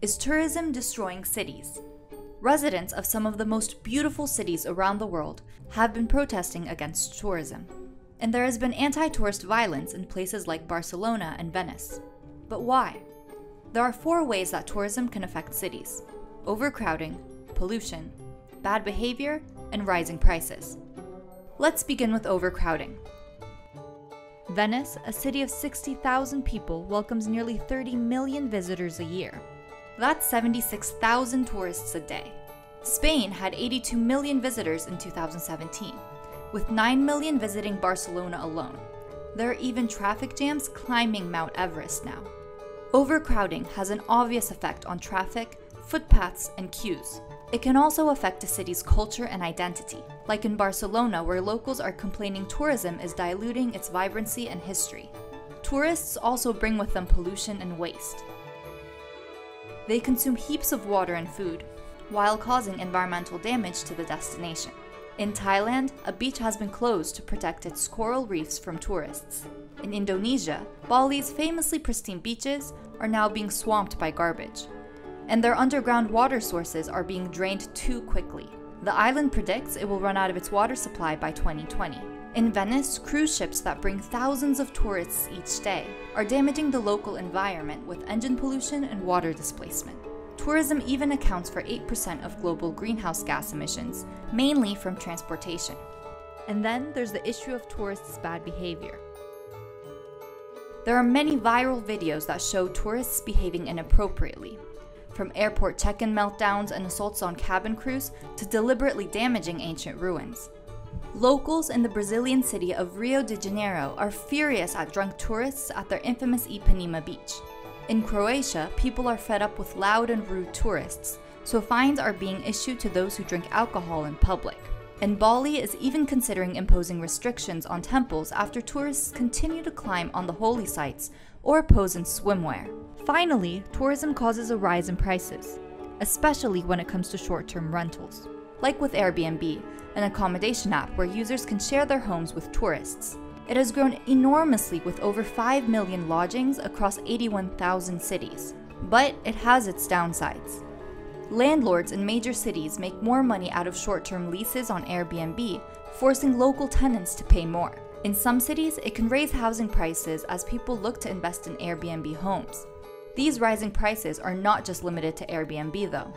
Is tourism destroying cities? Residents of some of the most beautiful cities around the world have been protesting against tourism. And there has been anti-tourist violence in places like Barcelona and Venice. But why? There are 4 ways that tourism can affect cities: overcrowding, pollution, bad behavior, and rising prices. Let's begin with overcrowding. Venice, a city of 60,000 people, welcomes nearly 30 million visitors a year. That's 76,000 tourists a day. Spain had 82 million visitors in 2017, with 9 million visiting Barcelona alone. There are even traffic jams climbing Mount Everest now. Overcrowding has an obvious effect on traffic, footpaths, and queues. It can also affect a city's culture and identity, like in Barcelona, where locals are complaining tourism is diluting its vibrancy and history. Tourists also bring with them pollution and waste. They consume heaps of water and food, while causing environmental damage to the destination. In Thailand, a beach has been closed to protect its coral reefs from tourists. In Indonesia, Bali's famously pristine beaches are now being swamped by garbage, and their underground water sources are being drained too quickly. The island predicts it will run out of its water supply by 2020. In Venice, cruise ships that bring thousands of tourists each day are damaging the local environment with engine pollution and water displacement. Tourism even accounts for 8% of global greenhouse gas emissions, mainly from transportation. And then there's the issue of tourists' bad behavior. There are many viral videos that show tourists behaving inappropriately, from airport check-in meltdowns and assaults on cabin crews to deliberately damaging ancient ruins. Locals in the Brazilian city of Rio de Janeiro are furious at drunk tourists at their infamous Ipanema beach. In Croatia, people are fed up with loud and rude tourists, so fines are being issued to those who drink alcohol in public. And Bali is even considering imposing restrictions on temples after tourists continue to climb on the holy sites or pose in swimwear. Finally, tourism causes a rise in prices, especially when it comes to short-term rentals. Like with Airbnb, an accommodation app where users can share their homes with tourists. It has grown enormously with over 5 million lodgings across 81,000 cities. But it has its downsides. Landlords in major cities make more money out of short-term leases on Airbnb, forcing local tenants to pay more. In some cities, it can raise housing prices as people look to invest in Airbnb homes. These rising prices are not just limited to Airbnb though.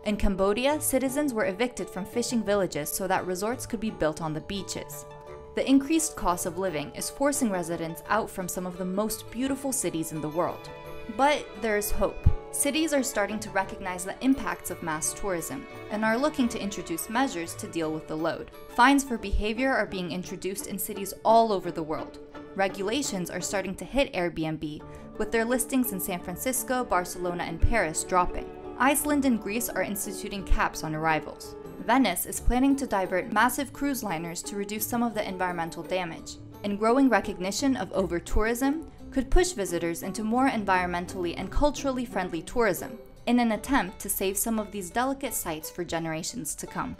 In Cambodia, citizens were evicted from fishing villages so that resorts could be built on the beaches. The increased cost of living is forcing residents out from some of the most beautiful cities in the world. But there is hope. Cities are starting to recognize the impacts of mass tourism and are looking to introduce measures to deal with the load. Fines for behavior are being introduced in cities all over the world. Regulations are starting to hit Airbnb, with their listings in San Francisco, Barcelona, and Paris dropping. Iceland and Greece are instituting caps on arrivals. Venice is planning to divert massive cruise liners to reduce some of the environmental damage. And growing recognition of over-tourism could push visitors into more environmentally and culturally friendly tourism, in an attempt to save some of these delicate sites for generations to come.